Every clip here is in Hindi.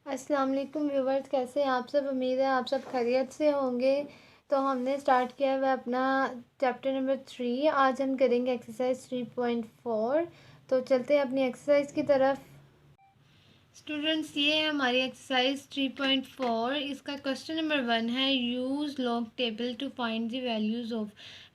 अस्सलाम वालेकुम व्यूवर्स, कैसे हैं आप सब। उम्मीद है आप सब खैरियत से होंगे। तो हमने स्टार्ट किया हुआ अपना चैप्टर नंबर 3। आज हम करेंगे एक्सरसाइज 3.4। तो चलते हैं अपनी एक्सरसाइज की तरफ। स्टूडेंट्स, ये है हमारी एक्सरसाइज 3.4। इसका क्वेश्चन नंबर 1 है use log table to find the values of.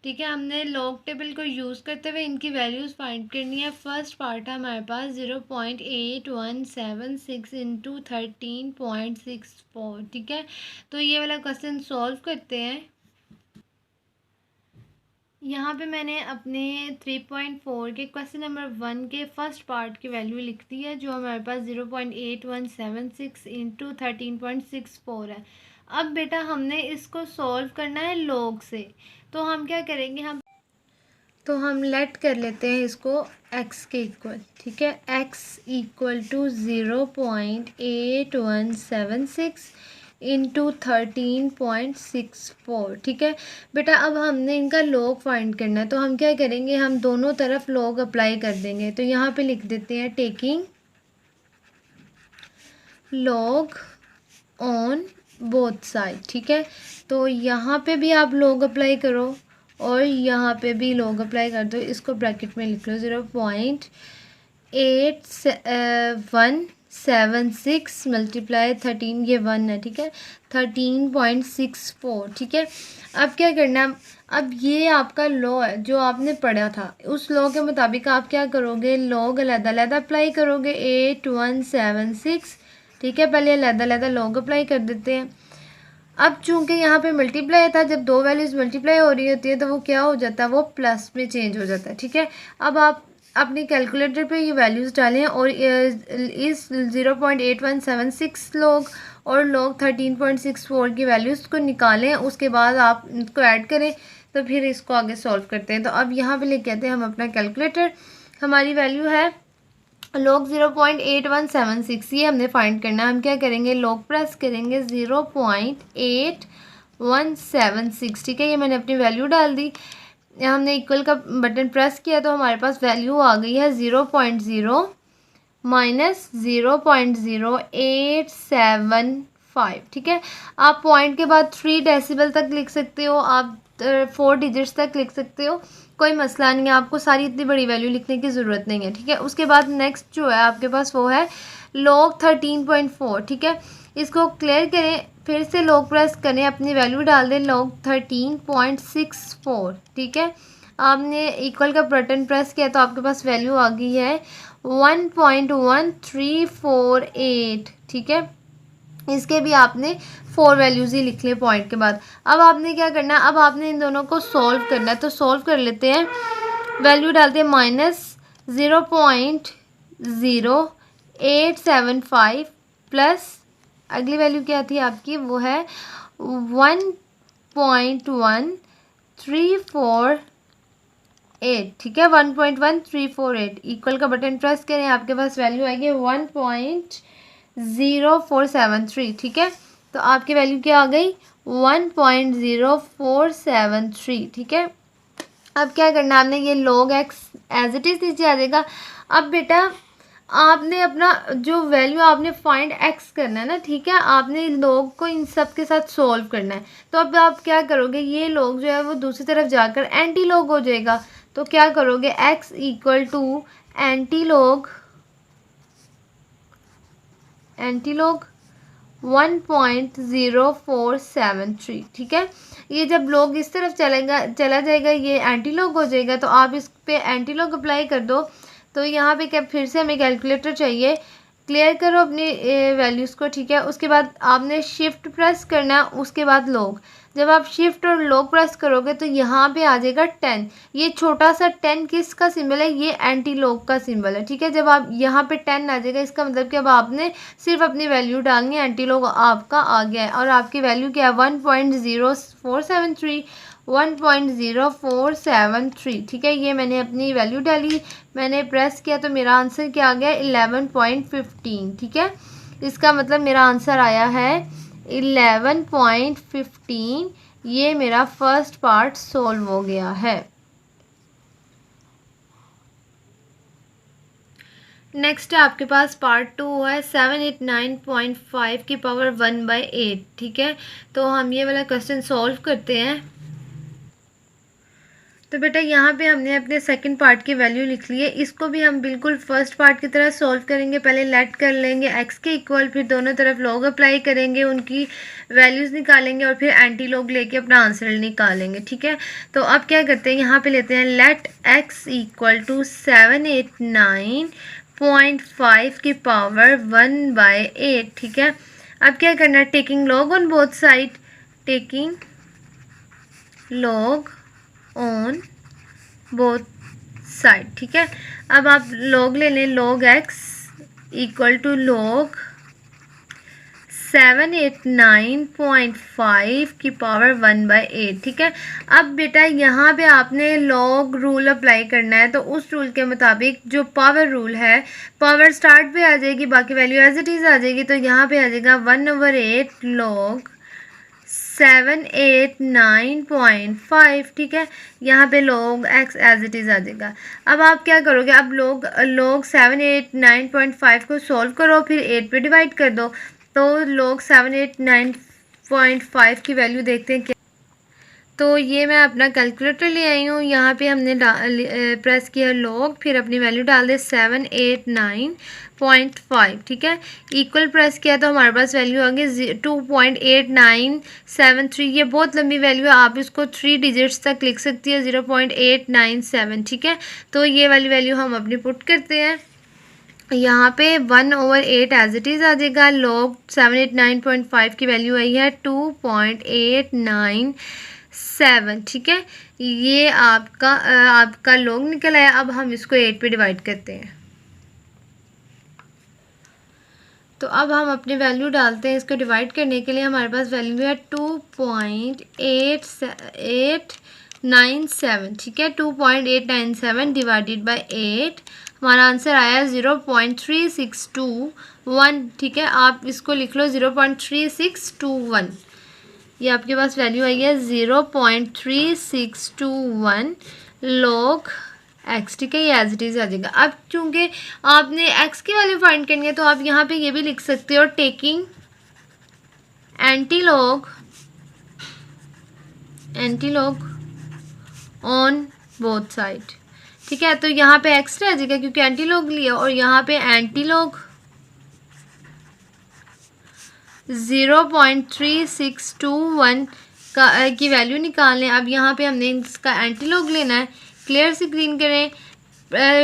ठीक है, हमने लॉग टेबल को यूज़ करते हुए इनकी वैल्यूज़ फाइंड करनी है। फर्स्ट पार्ट है हमारे पास 0.8176 इंटू 13.64। ठीक है, तो ये वाला क्वेश्चन सॉल्व करते हैं। यहाँ पे मैंने अपने 3.4 के क्वेश्चन नंबर 1 के फर्स्ट पार्ट की वैल्यू लिख दी है, जो हमारे पास 0.8176 इंटू 13.64 है। अब बेटा हमने इसको सॉल्व करना है लॉग से। तो हम क्या करेंगे, हम लेट कर लेते हैं इसको x के इक्वल। ठीक है, x इक्वल टू 0.8176 इंटू 13.64। ठीक है बेटा, अब हमने इनका लॉग फाइंड करना है। तो हम क्या करेंगे, हम दोनों तरफ लॉग अप्लाई कर देंगे। तो यहाँ पे लिख देते हैं taking log on both side. ठीक है, तो यहाँ पे भी आप लॉग अप्लाई करो और यहाँ पे भी लॉग अप्लाई कर दो। इसको ब्रैकेट में लिख लो 0.8176 मल्टीप्लाई 13, ये 1 है। ठीक है, 13.64। ठीक है, अब क्या करना है, अब ये आपका लॉ है जो आपने पढ़ा था, उस लॉ के मुताबिक आप क्या करोगे, लॉग अलग-अलग अप्लाई करोगे 8176। ठीक है, पहले अलग-अलग लॉग अप्लाई कर देते हैं। अब चूंकि यहाँ पे मल्टीप्लाई था, जब दो वैल्यूज़ मल्टीप्लाई हो रही होती है तो वो क्या हो जाता है, वो प्लस में चेंज हो जाता है। ठीक है, अब आप अपनी कैलकुलेटर पे ये वैल्यूज़ डालें और इस 0.8176 लॉग और लॉग 13.64 की वैल्यूज़ को निकालें। उसके बाद आप इसको ऐड करें, तो फिर इसको आगे सॉल्व करते हैं। तो अब यहाँ पे लेके आते हैं हम अपना कैलकुलेटर। हमारी वैल्यू है लॉग 0.8176, ये हमने फाइंड करना है। हम क्या करेंगे, लॉग प्रेस करेंगे 0.8176। ठीक है, ये मैंने अपनी वैल्यू डाल दी। हमने इक्वल का बटन प्रेस किया तो हमारे पास वैल्यू आ गई है 0.0 माइनस 0.0875। ठीक है, आप पॉइंट के बाद 3 डेसिबल तक लिख सकते हो, आप 4 डिजिट्स तक लिख सकते हो, कोई मसला नहीं है। आपको सारी इतनी बड़ी वैल्यू लिखने की ज़रूरत नहीं है। ठीक है, उसके बाद नेक्स्ट जो है आपके पास वो है लॉग 13.4। ठीक है, इसको क्लियर करें, फिर से लॉग प्रेस करें, अपनी वैल्यू डाल दें लॉग 13.64। ठीक है, आपने इक्वल का बटन प्रेस किया तो आपके पास वैल्यू आ गई है 1.1348। ठीक है, इसके भी आपने 4 वैल्यूज़ ही लिख लिए पॉइंट के बाद। अब आपने क्या करना है, अब आपने इन दोनों को सॉल्व करना है। तो सॉल्व कर लेते हैं, वैल्यू डालते हैं -0.0875 प्लस अगली वैल्यू क्या थी आपकी, वो है 1.1348। ठीक है, 1.1348 इक्वल का बटन प्रेस करें, आपके पास वैल्यू आएगी 1.0473। ठीक है, तो आपकी वैल्यू क्या आ गई 1.0473। ठीक है, अब क्या करना है, आपने ये log x as it is नीचे आ जाएगा। अब बेटा आपने अपना जो वैल्यू आपने फाइंड x करना है ना, ठीक है, आपने log को इन सब के साथ सॉल्व करना है। तो अब आप क्या करोगे, ये log जो है वो दूसरी तरफ जाकर एंटी log हो जाएगा। तो क्या करोगे, x equal to anti log 1.0473। ठीक है, ये जब लॉग इस तरफ चला जाएगा, ये एंटी लॉग हो जाएगा। तो आप इस पे एंटी लॉग अप्लाई कर दो। तो यहाँ पे क्या, फिर से हमें कैलकुलेटर चाहिए, क्लियर करो अपनी वैल्यूज़ को। ठीक है, उसके बाद आपने शिफ्ट प्रेस करना है, उसके बाद लॉग। जब आप शिफ्ट और लॉग प्रेस करोगे तो यहाँ पे आ जाएगा 10। ये छोटा सा 10 किसका सिंबल है, ये एंटी लॉग का सिंबल है। ठीक है, जब आप यहाँ पे 10 आ जाएगा, इसका मतलब कि अब आपने सिर्फ अपनी वैल्यू डालनी है, एंटी लॉग आपका आ गया है। और आपकी वैल्यू क्या है 1.0473, 1.0473। ठीक है, ये मैंने अपनी वैल्यू डाली, मैंने प्रेस किया तो मेरा आंसर क्या आ गया 11.15। ठीक है, इसका मतलब मेरा आंसर आया है 11.15। ये मेरा फर्स्ट पार्ट सॉल्व हो गया है। नेक्स्ट है आपके पास पार्ट 2 है 789.5 की पावर 1/8। ठीक है, तो हम ये वाला क्वेश्चन सॉल्व करते हैं। तो बेटा यहाँ पे हमने अपने सेकंड पार्ट की वैल्यू लिख ली है, इसको भी हम बिल्कुल फर्स्ट पार्ट की तरह सॉल्व करेंगे। पहले लेट कर लेंगे एक्स के इक्वल, फिर दोनों तरफ लॉग अप्लाई करेंगे, उनकी वैल्यूज़ निकालेंगे और फिर एंटी लॉग लेके अपना आंसर निकालेंगे। ठीक है, तो अब क्या करते हैं, यहाँ पे लेते हैं लेट एक्स इक्वल टू 789.5 की पावर 1/8। ठीक है, अब क्या करना है, taking log on both side, taking log on both side. ठीक है, अब आप लॉग ले लें, log X equal to log 789.5 की पावर 1/8। ठीक है, अब बेटा यहाँ पे आपने लॉग रूल अप्लाई करना है, तो उस रूल के मुताबिक जो पावर रूल है, पावर स्टार्ट पे आ जाएगी, बाकी वैल्यू एज इट इज़ आ जाएगी। तो यहाँ पे आ जाएगा 1/8 लॉग 789.5। ठीक है, यहाँ पे log x as it is आ जाएगा। अब आप क्या करोगे, अब log 789.5 को सॉल्व करो, फिर 8 पे डिवाइड कर दो। तो log 789.5 की वैल्यू देखते हैं क्या। तो ये मैं अपना कैलकुलेटर ले आई हूँ, यहाँ पे हमने प्रेस किया लॉग, फिर अपनी वैल्यू डाल दे 789.5। ठीक है, इक्वल प्रेस किया तो हमारे पास वैल्यू आ गई 2.8973। ये बहुत लंबी वैल्यू है, आप इसको 3 डिजिट्स तक लिख सकती है, 0.897। ठीक है, तो ये वाली वैल्यू हम अपनी पुट करते हैं यहाँ पे 1/8 एज इट इज़ आ जाएगा। लॉग 789.5 की वैल्यू आई है 2.897। ठीक है, ये आपका लॉग निकल आया। अब हम इसको 8 पे डिवाइड करते हैं, तो अब हम अपनी वैल्यू डालते हैं। इसको डिवाइड करने के लिए हमारे पास वैल्यू है 2.897। ठीक है, 2.897 डिवाइडेड बाय 8, हमारा आंसर आया 0.3621। ठीक है, आप इसको लिख लो 0.3621। ये आपके पास वैल्यू आई है 0.3621 लॉग एक्स। ठीक है, ये एज इट इज़ आ जाएगा। अब चूंकि आपने एक्स की वैल्यू फाइंड करनी है, तो आप यहाँ पे ये भी लिख सकते हो, taking anti log on both side. ठीक है, तो यहाँ पे एक्स रह जाएगा क्योंकि एंटी लॉग लिया, और यहाँ पे एंटी लॉग 0.3621 की वैल्यू निकालने। अब यहाँ पे हमने इसका एंटी लॉग लेना है। क्लियर स्क्रीन करें,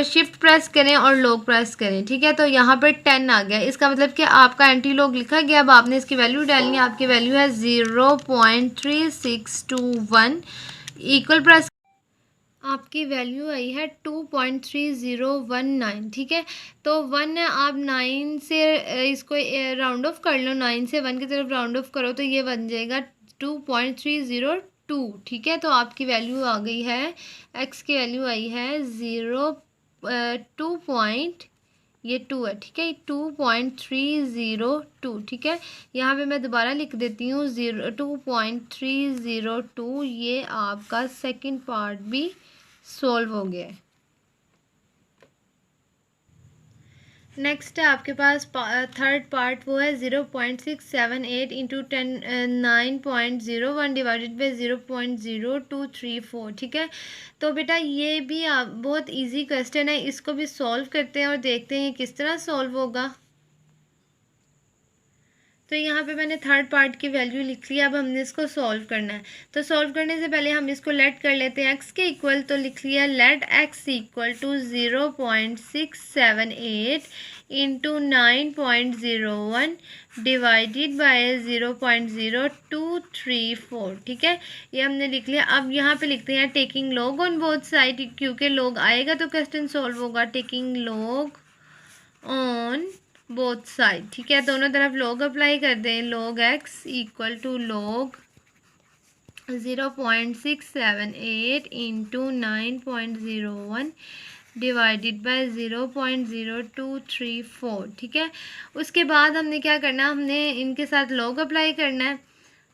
शिफ्ट प्रेस करें और लॉग प्रेस करें। ठीक है, तो यहाँ पर 10 आ गया, इसका मतलब कि आपका एंटी लॉग लिखा गया। अब आपने इसकी वैल्यू डालनी है, आपकी वैल्यू है 0.3621। इक्वल प्रेस, आपकी वैल्यू आई है 2.3019। ठीक है, तो 1 है, आप 9 से इसको राउंड ऑफ कर लो, 9 से 1 की तरफ राउंड ऑफ करो तो ये बन जाएगा 2.302। ठीक है, तो आपकी वैल्यू आ गई है, एक्स की वैल्यू आई है 2 ये 2 है। ठीक है, 2.302। ठीक है, यहाँ पे मैं दोबारा लिख देती हूँ 2.302। ये आपका सेकंड पार्ट भी सॉल्व हो गया है। नेक्स्ट है आपके पास थर्ड पार्ट, वो है 0.678 इंटू 9.01 डिवाइडेड बाई 0.0234। ठीक है, तो बेटा ये भी बहुत इजी क्वेश्चन है, इसको भी सॉल्व करते हैं और देखते हैं किस तरह सॉल्व होगा। तो यहाँ पे मैंने थर्ड पार्ट की वैल्यू लिख ली। अब हमने इसको सॉल्व करना है, तो सॉल्व करने से पहले हम इसको लेट कर लेते हैं एक्स के इक्वल। तो लिख लिया let X equal to 0.678 into 9.01 divided by 0.0234। ठीक है, ये हमने लिख लिया। अब यहाँ पे लिखते हैं taking log on both side, क्योंकि लॉग आएगा तो क्वेश्चन सॉल्व होगा। Taking log on both side. ठीक है, दोनों तरफ लॉग अप्लाई कर दें। Log X equal to log 0.678 into 9.01 divided by 0.0234। ठीक है, उसके बाद हमने क्या करना, हमने इनके साथ लॉग अप्लाई करना है।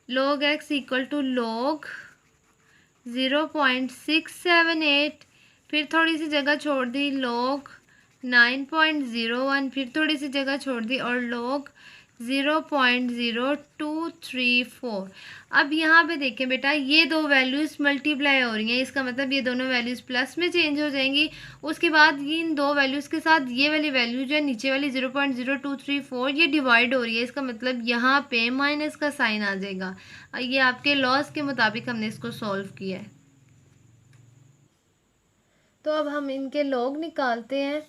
Log X equal to log 0.678, फिर थोड़ी सी जगह छोड़ दी, लॉग 9.01, फिर थोड़ी सी जगह छोड़ दी और log 0.0234। अब यहाँ पे देखें बेटा, ये दो वैल्यूज़ मल्टीप्लाई हो रही हैं, इसका मतलब ये दोनों वैल्यूज़ प्लस में चेंज हो जाएंगी। उसके बाद ये इन दो वैल्यूज़ के साथ ये वाली वैल्यू जो है नीचे वाली 0.0234 ये डिवाइड हो रही है, इसका मतलब यहाँ पे माइनस का साइन आ जाएगा। ये आपके लॉस के मुताबिक हमने इसको सॉल्व किया है। तो अब हम इनके लॉग निकालते हैं।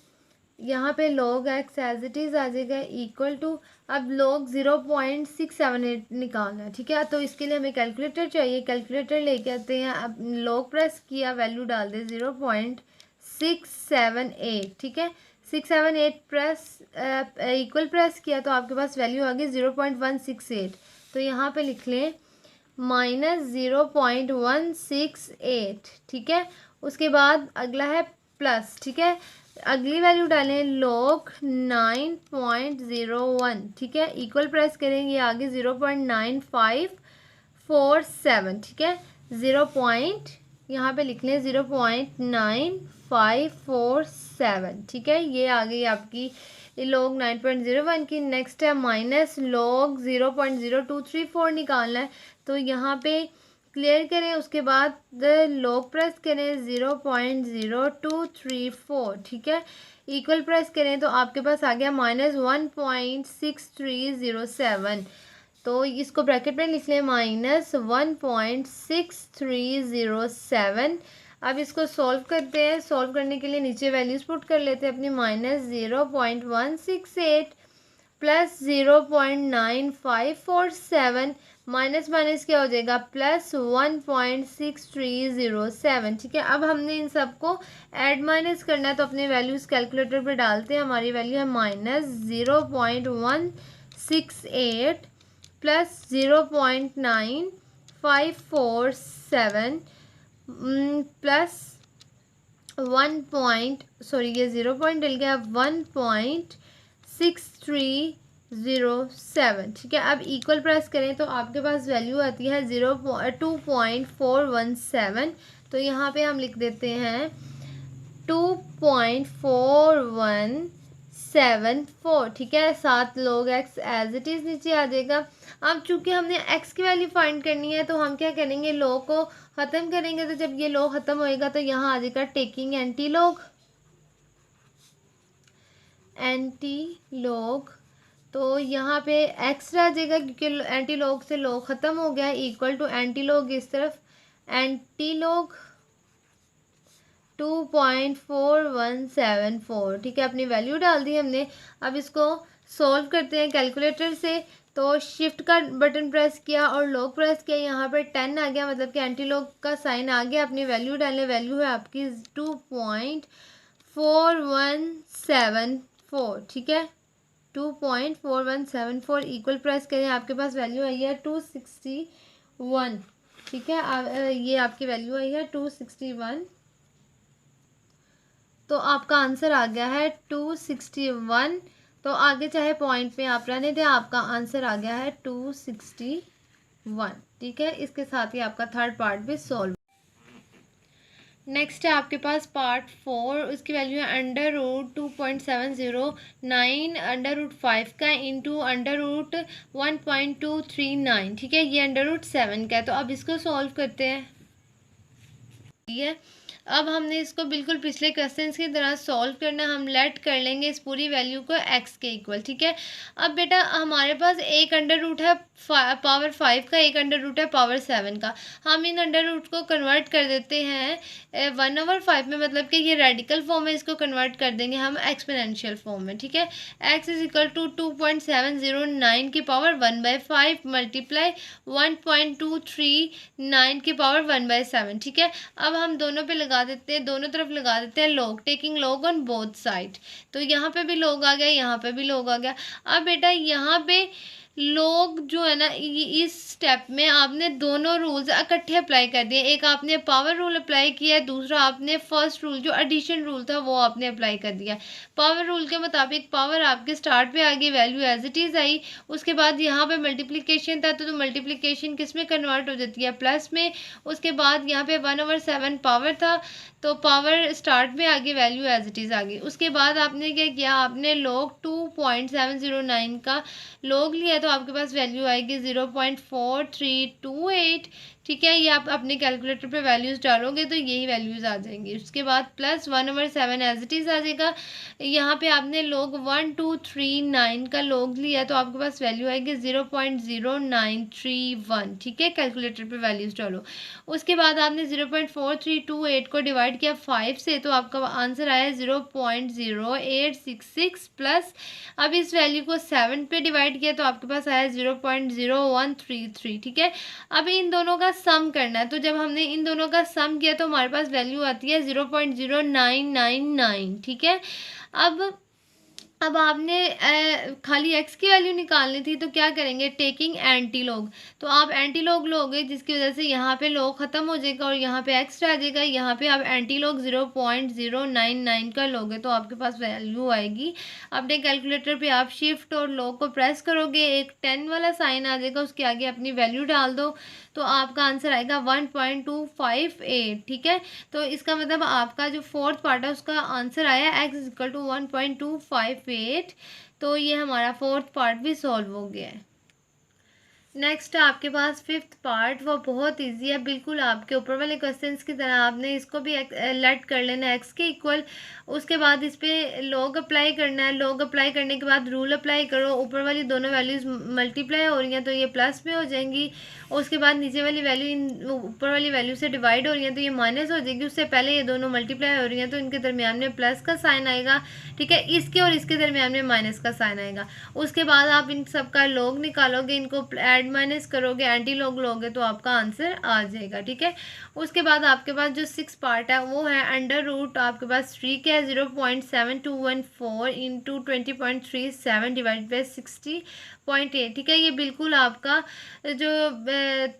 यहाँ पे log x as it is आ जाएगा इक्वल टू, अब log 0.678 निकालना है, ठीक है। तो इसके लिए हमें कैलकुलेटर चाहिए, कैलकुलेटर लेके आते हैं। अब log प्रेस किया, वैल्यू डाल दे 0.678, ठीक है। 678 प्रेस इक्वल प्रेस किया तो आपके पास वैल्यू आ गई 0.168। तो यहाँ पे लिख लें -0.168, ठीक है। उसके बाद अगला है प्लस, ठीक है। अगली वैल्यू डालें log 9.01, ठीक है। इक्वल प्रेस करेंगे, आगे 0.9547, ठीक है। यहाँ पे लिख लें 0.9547, ठीक है। ये आ गई आपकी log 9.01 की। नेक्स्ट है माइनस log 0.0234 निकालना है। तो यहाँ पे क्लियर करें, उसके बाद log प्रेस करें 0.0234, ठीक है। इक्वल प्रेस करें तो आपके पास आ गया -1.6307। तो इसको ब्रैकेट में लिख लें -1.6307। अब इसको सॉल्व करते हैं। सॉल्व करने के लिए नीचे वैल्यूज पुट कर लेते हैं अपनी, -0.168 प्लस 0.9547 माइनस माइनस क्या हो जाएगा +1.6307, ठीक है। अब हमने इन सबको ऐड माइनस करना है, तो अपने वैल्यूज़ कैलकुलेटर पे डालते हैं। हमारी वैल्यू है -0.168 प्लस 0.9547 प्लस 0 डल गया 1.6307, ठीक है। अब इक्वल प्रेस करें तो आपके पास वैल्यू आती है 2.417। तो यहाँ पे हम लिख देते हैं 2.4174, ठीक है। साथ log x as it is नीचे आ जाएगा। अब चूंकि हमने x की वैल्यू फाइंड करनी है तो हम क्या करेंगे, log को ख़त्म करेंगे। तो जब ये log ख़त्म होएगा तो यहाँ आ जाएगा टेकिंग एंटी log। तो यहाँ पे x रह जाएगा क्योंकि एंटी log से log ख़त्म हो गया है, इक्वल टू एंटी log इस तरफ, एंटी log 2.4174, ठीक है। अपनी वैल्यू डाल दी हमने। अब इसको सॉल्व करते हैं कैलकुलेटर से। तो शिफ्ट का बटन प्रेस किया और log प्रेस किया, यहाँ पर 10 आ गया, मतलब कि एंटी log का साइन आ गया। अपनी वैल्यू डालें, वैल्यू है आपकी 2.4174, ठीक है। 2.4174 इक्वल प्रेस करें, आपके पास वैल्यू आई है 261, ठीक है। ये आपकी वैल्यू आई है 261। तो आपका आंसर आ गया है 261। तो आगे चाहे पॉइंट पे आप रहने दें, आपका आंसर आ गया है 261, ठीक है। इसके साथ ही आपका थर्ड पार्ट भी सॉल्व। नेक्स्ट है आपके पास पार्ट 4, उसकी वैल्यू है √2.709 √5 का इंटू √1.239, ठीक है। ये √7 का है। तो अब इसको सॉल्व करते हैं, ठीक है। अब हमने इसको बिल्कुल पिछले क्वेश्चंस की तरह सॉल्व करना, हम लेट कर लेंगे इस पूरी वैल्यू को x के इक्वल, ठीक है। अब बेटा हमारे पास एक अंडर रूट है पावर 5 का, एक अंडर रूट है पावर 7 का। हम इन अंडर रूट को कन्वर्ट कर देते हैं 1/5 में, मतलब कि ये रेडिकल फॉर्म में इसको कन्वर्ट कर देंगे हम एक्सपोनेंशियल फॉर्म में, ठीक है। x इज इक्वल टू 2.709 की पावर 1/5 मल्टीप्लाई 1.239 की पावर 1/7, ठीक है। अब हम दोनों पे लगा देते हैं, दोनों तरफ लगा देते हैं log, taking log on both side. तो यहाँ पे भी log आ गया, यहाँ पे भी log आ गया। अब बेटा यहाँ पे लोग जो है ना इस स्टेप में आपने दोनों रूल्स इकट्ठे अप्लाई कर दिए। एक आपने पावर रूल अप्लाई किया है, दूसरा आपने फर्स्ट रूल जो एडिशन रूल था वो आपने अप्लाई कर दिया। पावर रूल के मुताबिक पावर आपके स्टार्ट पे आ गई, वैल्यू एज इट इज़ आई। उसके बाद यहाँ पे मल्टीप्लिकेशन था तो मल्टीप्लिकेशन किस में कन्वर्ट हो जाती है, प्लस में। उसके बाद यहाँ पे 1/7 पावर था तो पावर स्टार्ट में आ गई, वैल्यू एज इट इज़ आ गई। उसके बाद आपने क्या किया, आपने लॉग 2.709 का लॉग लिया तो आपके पास वैल्यू आएगी 0.4328। ठीक है, ये आप अपने कैलकुलेटर पे वैल्यूज़ डालोगे तो यही वैल्यूज़ आ जाएंगी। उसके बाद प्लस 1/7 एज इट इज़ आ जाएगा। यहाँ पे आपने लॉग 1239 का लॉग लिया तो आपके पास वैल्यू आएगी 0.0931। ठीक है, कैलकुलेटर पे वैल्यूज़ डालो। उसके बाद आपने 0.4328 को डिवाइड किया 5 से तो आपका आंसर आया 0.0866 प्लस अब इस वैल्यू को 7 पे डिवाइड किया तो आपके पास आया 0.0133। ठीक है, अब इन दोनों का सम करना है तो जब हमने इन दोनों का सम किया तो हमारे पास वैल्यू आती है 0.0999। ठीक है, अब आपने खाली x की वैल्यू निकालनी थी तो क्या करेंगे, टेकिंग एंटी लॉग। तो आप एंटी लॉग लोगे जिसकी वजह से यहाँ पे लॉग ख़त्म हो जाएगा और यहाँ पे x रह जाएगा। यहाँ पे आप एंटी लॉग 0.099 का लोगे तो आपके पास वैल्यू आएगी। अपने कैलकुलेटर पे आप शिफ्ट और लॉग को प्रेस करोगे, एक 10 वाला साइन आ जाएगा, उसके आगे अपनी वैल्यू डाल दो तो आपका आंसर आएगा 1.258। ठीक है, तो इसका मतलब आपका जो फोर्थ पार्ट है उसका आंसर आया x = 1.258। तो ये हमारा फोर्थ पार्ट भी सॉल्व हो गया है। नेक्स्ट आपके पास फिफ्थ पार्ट, वो बहुत इजी है, बिल्कुल आपके ऊपर वाले क्वेश्चंस की तरह। आपने इसको भी लेट कर लेना है x के इक्वल। उसके बाद इस पर लॉग अप्लाई करना है। लॉग अप्लाई करने के बाद रूल अप्लाई करो, ऊपर वाली दोनों वैल्यूज़ मल्टीप्लाई हो रही हैं तो ये प्लस में हो जाएंगी। उसके बाद नीचे वाली वैल्यू इन ऊपर वाली वैल्यू से डिवाइड हो रही है तो ये माइनस हो जाएगी। उससे पहले ये दोनों मल्टीप्लाई हो रही हैं तो इनके दरमियान में प्लस का साइन आएगा। ठीक है, इसके और इसके दरमियान में माइनस का साइन आएगा। उसके बाद आप इन सब का लॉग निकालोगे, इनको ऐड माइनस करोगे, एंटी लॉग लोगे तो आपका आंसर आ जाएगा। ठीक है, उसके बाद आपके पास जो 6 पार्ट है वो है अंडर रूट आपके पास 3 का 0.7214 इंटू 20.37 डिवाइड बाई 60.8। ठीक है, ये बिल्कुल आपका जो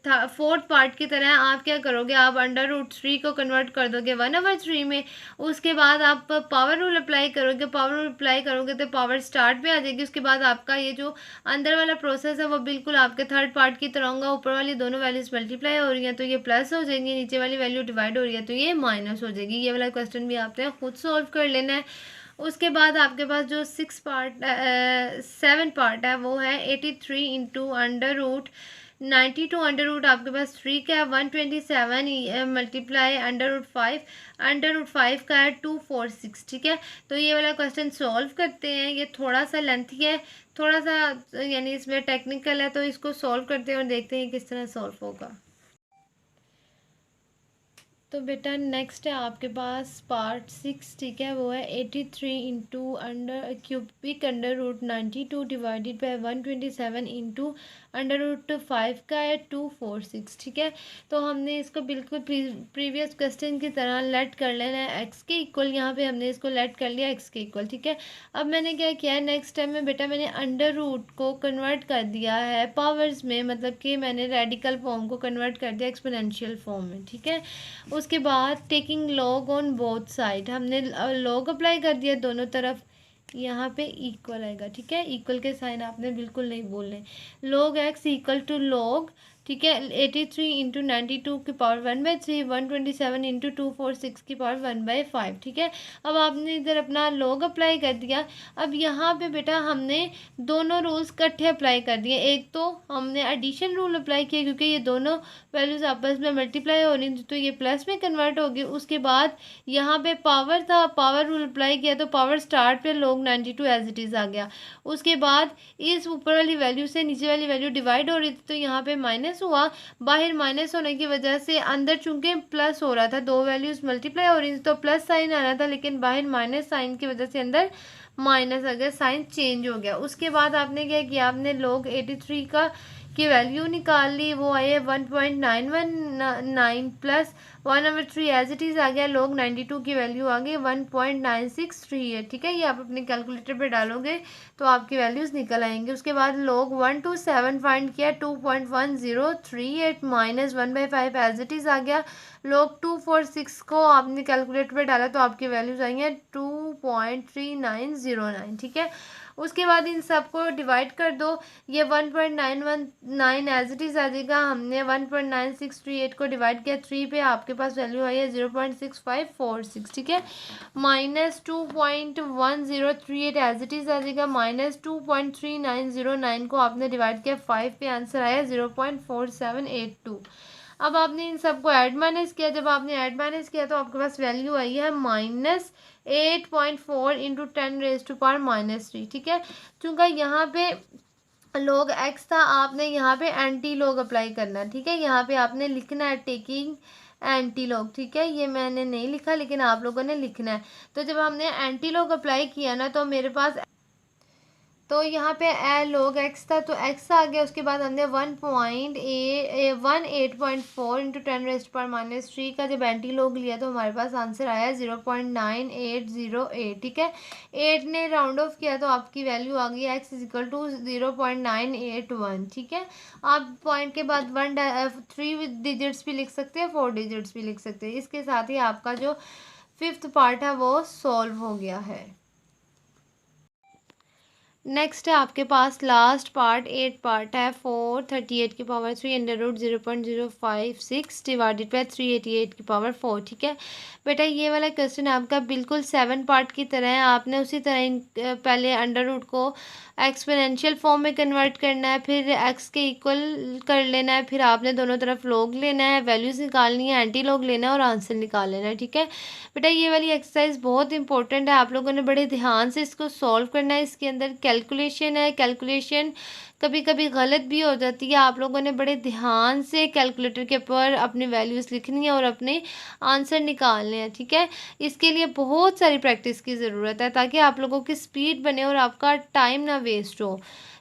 था फोर्थ पार्ट की तरह। आप क्या करोगे, आप अंडर रूट 3 को कन्वर्ट कर दोगे 1/3 में। उसके बाद आप पावर रूल अप्लाई करोगे, पावर रूल अप्लाई करोगे तो पावर स्टार्ट पे आ जाएगी। उसके बाद आपका ये जो अंदर वाला प्रोसेस है वो बिल्कुल आपके थर्ड पार्ट की तरह होगा। ऊपर वाली दोनों वैल्यूज मल्टीप्लाई हो रही हैं तो ये प्लस हो जाएंगी, नीचे वाली वैल्यू डिवाइड हो रही है तो ये माइनस हो जाएगी। ये वाला क्वेश्चन भी आपने खुद सॉल्व कर लेना है। उसके बाद आपके पास जो 7 पार्ट है वो है 83 into under root 92 under root आपके पास 3 का है 127 मल्टीप्लाई अंडर रूट 5 का है 246। ठीक है, तो ये वाला क्वेश्चन सॉल्व करते हैं। ये थोड़ा सा लेंथी है, थोड़ा सा यानी इसमें टेक्निकल है, तो इसको सॉल्व करते हैं और देखते हैं किस तरह सॉल्व होगा। तो बेटा नेक्स्ट है आपके पास पार्ट 6। ठीक है, वो है 83 into under cubic under root 92 divided by 127 into under root 5 का है 246। ठीक है, तो हमने इसको बिल्कुल प्रीवियस क्वेश्चन की तरह लेट कर लेना है एक्स के इक्वल। यहाँ पे हमने इसको लेट कर लिया एक्स के इक्वल। ठीक है, अब मैंने क्या किया है, नेक्स्ट स्टेप में बेटा मैंने अंडर रूट को कन्वर्ट कर दिया है पावर्स में, मतलब कि मैंने रेडिकल फॉर्म को कन्वर्ट कर दिया एक्सपोनेंशियल फॉर्म में। ठीक है, उसके बाद taking log on both side, हमने लॉग अप्लाई कर दिया दोनों तरफ। यहाँ पे इक्वल आएगा। ठीक है, इक्वल के साइन आपने बिल्कुल नहीं बोलने। Log X equal to log, ठीक है, 83 इंटू 92 की पावर 1/3, 127 इंटू 246 की पावर 1/5। ठीक है, अब आपने इधर अपना लॉग अप्लाई कर दिया। अब यहाँ पे बेटा हमने दोनों रूल्स इकट्ठे अप्लाई कर दिए। एक तो हमने एडिशन रूल अप्लाई किया क्योंकि ये दोनों वैल्यूज आपस में मल्टीप्लाई हो रही थी तो ये प्लस में कन्वर्ट होगी। उसके बाद यहाँ पे पावर था, पावर रूल अप्लाई किया तो पावर स्टार्ट पे लॉग 92 एज इट इज़ आ गया। उसके बाद इस ऊपर वाली वैल्यू से नीचे वाली वैल्यू डिवाइड हो रही थी तो यहाँ पे माइनस हुआ। बाहर माइनस होने की वजह से अंदर चूंकि प्लस हो रहा था, दो वैल्यूज मल्टीप्लाई हो रही थी तो प्लस साइन आना था, लेकिन बाहर माइनस साइन की वजह से अंदर माइनस अगर साइन चेंज हो गया। उसके बाद आपने क्या किया, आपने log 83 की वैल्यू निकाल ली, वो आई है 1.919 प्लस 1/3 एज इट इज़ आ गया, log 92 की वैल्यू आ गई 1.9638। ठीक है, ये आप अपने कैलकुलेटर पे डालोगे तो आपकी वैल्यूज़ निकल आएंगी। उसके बाद log 127 फाइंड किया 2.1038 माइनस 1/5 एज इट इज़ आ गया। log 246 को आपने कैलकुलेटर पे डाला तो आपकी वैल्यूज़ आई हैं 2.3909। ठीक है, उसके बाद इन सबको डिवाइड कर दो, ये 1.919 एज इट इज़ आ जाएगा। हमने 1.9638 को डिवाइड किया 3 पे, आपके पास वैल्यू आई है 0.6546। ठीक है, माइनस 2.1038 एज इट इज़ आ जाएगा, माइनस 2.3909 को आपने डिवाइड किया 5 पे, आंसर आया 0.4782। अब आपने इन सबको ऐड माइनस किया, जब आपने ऐड माइनस किया तो आपके पास वैल्यू आई है -8.4 इंटू 10⁻⁻3। ठीक है, चूँकि यहाँ पे log x था, आपने यहाँ पे एंटी log अप्लाई करना है। ठीक है, यहाँ पे आपने लिखना है टेकिंग एंटी log। ठीक है, ये मैंने नहीं लिखा लेकिन आप लोगों ने लिखना है। तो जब हमने एंटी log अप्लाई किया ना, तो मेरे पास तो यहाँ पे log x था तो x आ गया। उसके बाद हमने 1.8.4 इंटू 10⁻⁻3 का जब एंटी log लिया तो हमारे पास आंसर आया 0.9808। ठीक है, 8 ने राउंड ऑफ किया तो आपकी वैल्यू आ गई x इजिकल टू 0.981। ठीक है, आप पॉइंट के बाद 3 डिजिट्स भी लिख सकते हैं, 4 डिजिट्स भी लिख सकते हैं। इसके साथ ही आपका जो 5th पार्ट है वो सॉल्व हो गया है। नेक्स्ट है आपके पास लास्ट पार्ट 8 पार्ट है, 438 की power 3 under root 0.056 divided by 388 की पावर 4। ठीक है बेटा, ये वाला क्वेश्चन आपका बिल्कुल 7 पार्ट की तरह है। आपने उसी तरह पहले अंडर रूट को एक्सपोनेंशियल फॉर्म में कन्वर्ट करना है, फिर एक्स के इक्वल कर लेना है, फिर आपने दोनों तरफ लॉग लेना है, वैल्यूज़ निकालनी है, एंटी लॉग लेना है और आंसर निकाल लेना है। ठीक है बेटा, ये वाली एक्सरसाइज बहुत इंपॉर्टेंट है, आप लोगों ने बड़े ध्यान से इसको सॉल्व करना है। इसके अंदर कैलकुलेशन है, कैलकुलेशन कभी कभी गलत भी हो जाती है। आप लोगों ने बड़े ध्यान से कैलकुलेटर के ऊपर अपनी वैल्यूज़ लिखनी है और अपने आंसर निकालने हैं। ठीक है, इसके लिए बहुत सारी प्रैक्टिस की ज़रूरत है ताकि आप लोगों की स्पीड बने और आपका टाइम ना वेस्ट हो।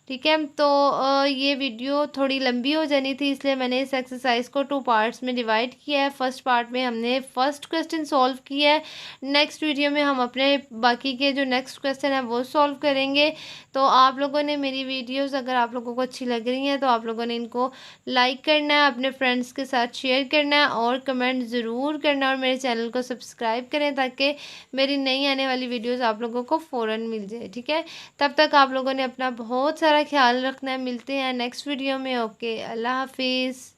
ठीक है, तो ये वीडियो थोड़ी लंबी हो जानी थी, इसलिए मैंने इस एक्सरसाइज को 2 पार्ट्स में डिवाइड किया है। फर्स्ट पार्ट में हमने फर्स्ट क्वेश्चन सॉल्व किया है, नेक्स्ट वीडियो में हम अपने बाकी के जो नेक्स्ट क्वेश्चन है वो सॉल्व करेंगे। तो आप लोगों ने मेरी वीडियोस अगर आप लोगों को अच्छी लग रही हैं तो आप लोगों ने इनको लाइक करना है, अपने फ्रेंड्स के साथ शेयर करना है और कमेंट ज़रूर करना, और मेरे चैनल को सब्सक्राइब करें ताकि मेरी नई आने वाली वीडियोस आप लोगों को फ़ौरन मिल जाए। ठीक है, तब तक आप लोगों ने अपना बहुत सारा ख्याल रखना है। मिलते हैं नेक्स्ट वीडियो में। ओके, अल्लाह हाफिज़।